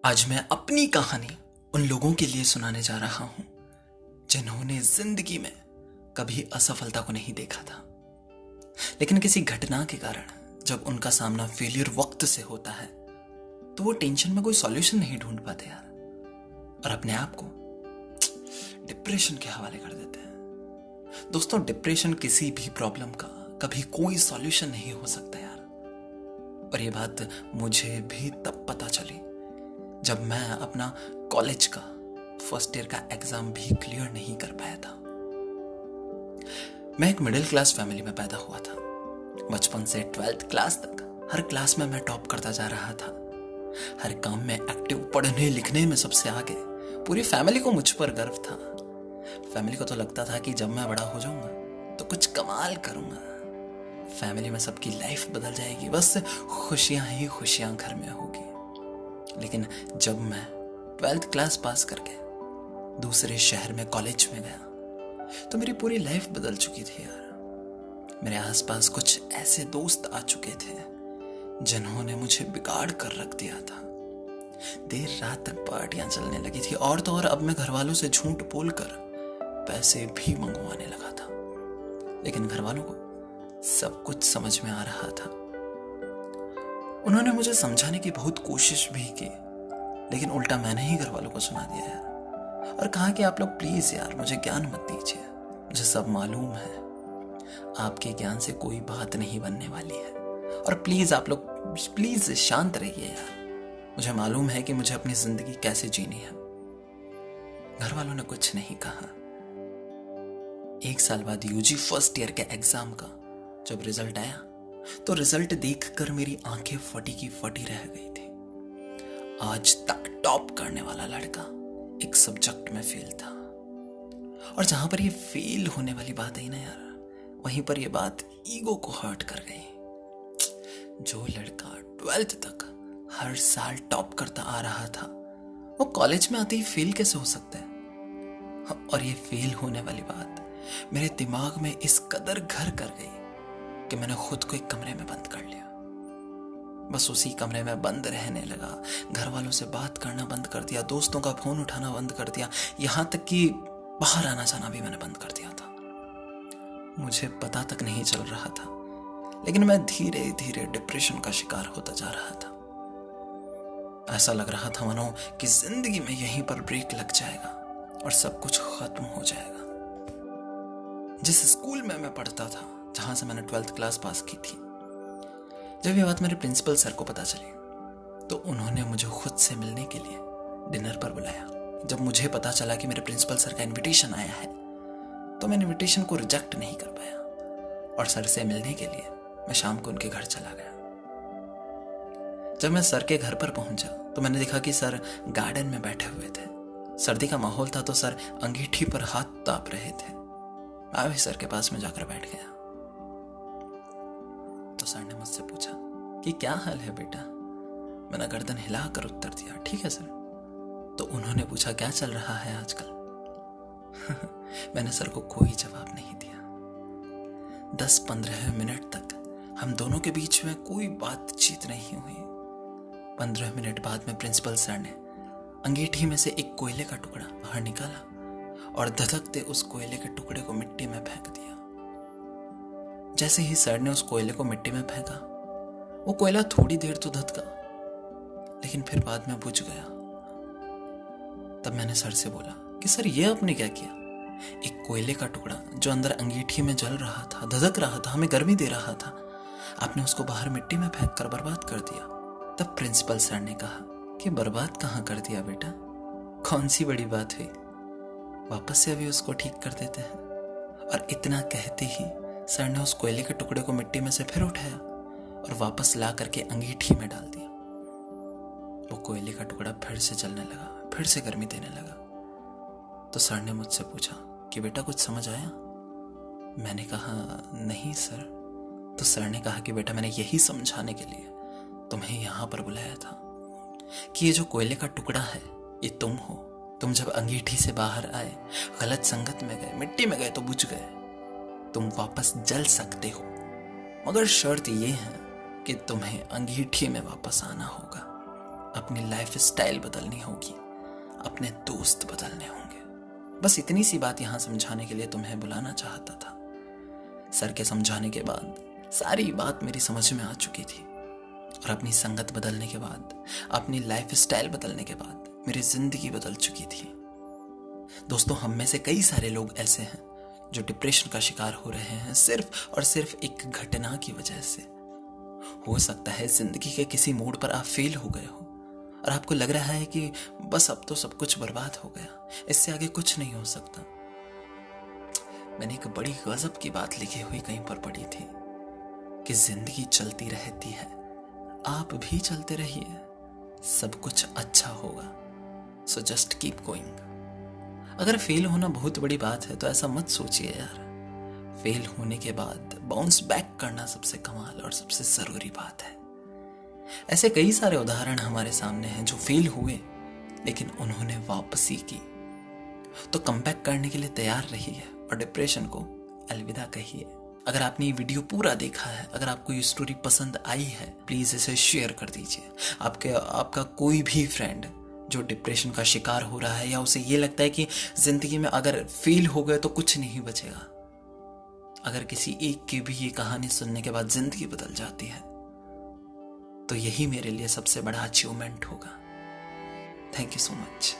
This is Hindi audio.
आज मैं अपनी कहानी उन लोगों के लिए सुनाने जा रहा हूं जिन्होंने जिंदगी में कभी असफलता को नहीं देखा था, लेकिन किसी घटना के कारण जब उनका सामना फेलियर वक्त से होता है तो वो टेंशन में कोई सॉल्यूशन नहीं ढूंढ पाते यार, और अपने आप को डिप्रेशन के हवाले कर देते हैं। दोस्तों, डिप्रेशन किसी भी प्रॉब्लम का कभी कोई सॉल्यूशन नहीं हो सकता यार, और ये बात मुझे भी तब पता चली जब मैं अपना कॉलेज का फर्स्ट ईयर का एग्जाम भी क्लियर नहीं कर पाया था। मैं एक मिडिल क्लास फैमिली में पैदा हुआ था। बचपन से 12th क्लास तक हर क्लास में मैं टॉप करता जा रहा था, हर काम में एक्टिव, पढ़ने लिखने में सबसे आगे। पूरी फैमिली को मुझ पर गर्व था। फैमिली को तो लगता था कि जब मैं बड़ा हो जाऊंगा तो कुछ कमाल करूंगा, फैमिली में सबकी लाइफ बदल जाएगी, बस खुशियां ही खुशियां घर में होगी। लेकिन जब मैं 12th क्लास पास करके दूसरे शहर में कॉलेज में गया तो मेरी पूरी लाइफ बदल चुकी थी यार। मेरे आसपास कुछ ऐसे दोस्त आ चुके थे जिन्होंने मुझे बिगाड़ कर रख दिया था। देर रात तक पार्टियां चलने लगी थी, और तो और अब मैं घर वालों से झूठ बोलकर पैसे भी मंगवाने लगा था। लेकिन घर वालों को सब कुछ समझ में आ रहा था। उन्होंने मुझे समझाने की बहुत कोशिश भी की, लेकिन उल्टा मैंने ही घर वालों को सुना दिया यार, और कहा कि आप लोग प्लीज यार मुझे ज्ञान मत दीजिए, मुझे सब मालूम है, आपके ज्ञान से कोई बात नहीं बनने वाली है, और प्लीज आप लोग प्लीज शांत रहिए यार, मुझे मालूम है कि मुझे अपनी जिंदगी कैसे जीनी है। घर वालों ने कुछ नहीं कहा। एक साल बाद यूजी फर्स्ट ईयर के एग्जाम का जब रिजल्ट आया तो रिजल्ट देखकर मेरी आंखें फटी की फटी रह गई थी। आज तक टॉप करने वाला लड़का एक सब्जेक्ट में फेल था, और जहां पर ये फेल होने वाली बात आई ना यार, वहीं पर ये बात ईगो को हर्ट कर गई। जो लड़का 12th तक हर साल टॉप करता आ रहा था वो कॉलेज में आते ही फेल कैसे हो सकता है? और ये फेल होने वाली बात मेरे दिमाग में इस कदर घर कर गई कि मैंने खुद को एक कमरे में बंद कर लिया। बस उसी कमरे में बंद रहने लगा, घर वालों से बात करना बंद कर दिया, दोस्तों का फोन उठाना बंद कर दिया, यहां तक कि बाहर आना जाना भी मैंने बंद कर दिया था। मुझे पता तक नहीं चल रहा था, लेकिन मैं धीरे धीरे डिप्रेशन का शिकार होता जा रहा था। ऐसा लग रहा था मानो कि जिंदगी में यहीं पर ब्रेक लग जाएगा और सब कुछ खत्म हो जाएगा। जिस स्कूल में मैं पढ़ता था, जहां से मैंने 12th क्लास पास की थी, जब ये बात मेरे प्रिंसिपल सर को पता चली तो उन्होंने मुझे खुद से मिलने के लिए डिनर पर बुलाया। जब मुझे पता चला कि मेरे प्रिंसिपल सर का इनविटेशन आया है तो मैं इनविटेशन को रिजेक्ट नहीं कर पाया, और सर से मिलने के लिए मैं शाम को उनके घर चला गया। जब मैं सर के घर पर पहुंचा तो मैंने देखा कि सर गार्डन में बैठे हुए थे। सर्दी का माहौल था तो सर अंगीठी पर हाथ ताप रहे थे। मैं भी सर के पास में जाकर बैठ गया तो सर ने मुझसे पूछा कि क्या हाल है बेटा। मैंने गर्दन हिलाकर उत्तर दिया, ठीक है सर। तो उन्होंने पूछा क्या चल रहा है आजकल। मैंने सर को कोई जवाब नहीं दिया। 10-15 मिनट तक हम दोनों के बीच में कोई बातचीत नहीं हुई। 15 मिनट बाद में प्रिंसिपल सर ने अंगीठी में से एक कोयले का टुकड़ा बाहर निकाला और धधकते उस कोयले के टुकड़े को मिट्टी में फेंक दिया। जैसे ही सर ने उस कोयले को मिट्टी में फेंका, वो कोयला थोड़ी देर तो धधका, लेकिन फिर बाद में बुझ गया। तब मैंने सर से बोला कि सर ये आपने क्या किया? एक कोयले का टुकड़ा जो अंदर अंगीठी में जल रहा था, धधक रहा था, हमें गर्मी दे रहा था, आपने उसको बाहर मिट्टी में फेंक कर बर्बाद कर दिया। तब प्रिंसिपल सर ने कहा कि बर्बाद कहाँ कर दिया बेटा, कौन सी बड़ी बात हुई, वापस से अभी उसको ठीक कर देते हैं। और इतना कहते ही सर ने उस कोयले के टुकड़े को मिट्टी में से फिर उठाया और वापस ला करके अंगीठी में डाल दिया। वो कोयले का टुकड़ा फिर से जलने लगा, फिर से गर्मी देने लगा। तो सर ने मुझसे पूछा कि बेटा कुछ समझ आया? मैंने कहा नहीं सर। तो सर ने कहा कि बेटा मैंने यही समझाने के लिए तुम्हें यहां पर बुलाया था कि ये जो कोयले का टुकड़ा है ये तुम हो। तुम जब अंगीठी से बाहर आए, गलत संगत में गए, मिट्टी में गए तो बुझ गए। तुम वापस जल सकते हो, मगर शर्त ये है कि तुम्हें अंगीठी में वापस आना होगा। अपनी लाइफ स्टाइल बदलनी होगी, अपने दोस्त बदलने होंगे। बस इतनी सी बात यहां समझाने के लिए तुम्हें बुलाना चाहता था। सर के समझाने के बाद सारी बात मेरी समझ में आ चुकी थी, और अपनी संगत बदलने के बाद, अपनी लाइफ स्टाइल बदलने के बाद मेरी जिंदगी बदल चुकी थी। दोस्तों, हम में से कई सारे लोग ऐसे हैं जो डिप्रेशन का शिकार हो रहे हैं सिर्फ और सिर्फ एक घटना की वजह से। हो सकता है जिंदगी के किसी मोड़ पर आप फेल हो गए हो और आपको लग रहा है कि बस अब तो सब कुछ बर्बाद हो गया, इससे आगे कुछ नहीं हो सकता। मैंने एक बड़ी गजब की बात लिखी हुई कहीं पर पढ़ी थी कि जिंदगी चलती रहती है, आप भी चलते रहिए, सब कुछ अच्छा होगा। So just keep going. अगर फेल होना बहुत बड़ी बात है तो ऐसा मत सोचिए यार। फेल होने के बाद बाउंस बैक करना सबसे कमाल और सबसे जरूरी बात है। ऐसे कई सारे उदाहरण हमारे सामने हैं जो फेल हुए लेकिन उन्होंने वापसी की। तो कमबैक करने के लिए तैयार रहिए और डिप्रेशन को अलविदा कहिए। अगर आपने ये वीडियो पूरा देखा है, अगर आपको ये स्टोरी पसंद आई है, प्लीज इसे शेयर कर दीजिए। आपका कोई भी फ्रेंड जो डिप्रेशन का शिकार हो रहा है या उसे ये लगता है कि जिंदगी में अगर फेल हो गए तो कुछ नहीं बचेगा, अगर किसी एक की भी ये कहानी सुनने के बाद जिंदगी बदल जाती है तो यही मेरे लिए सबसे बड़ा अचीवमेंट होगा। Thank you so much.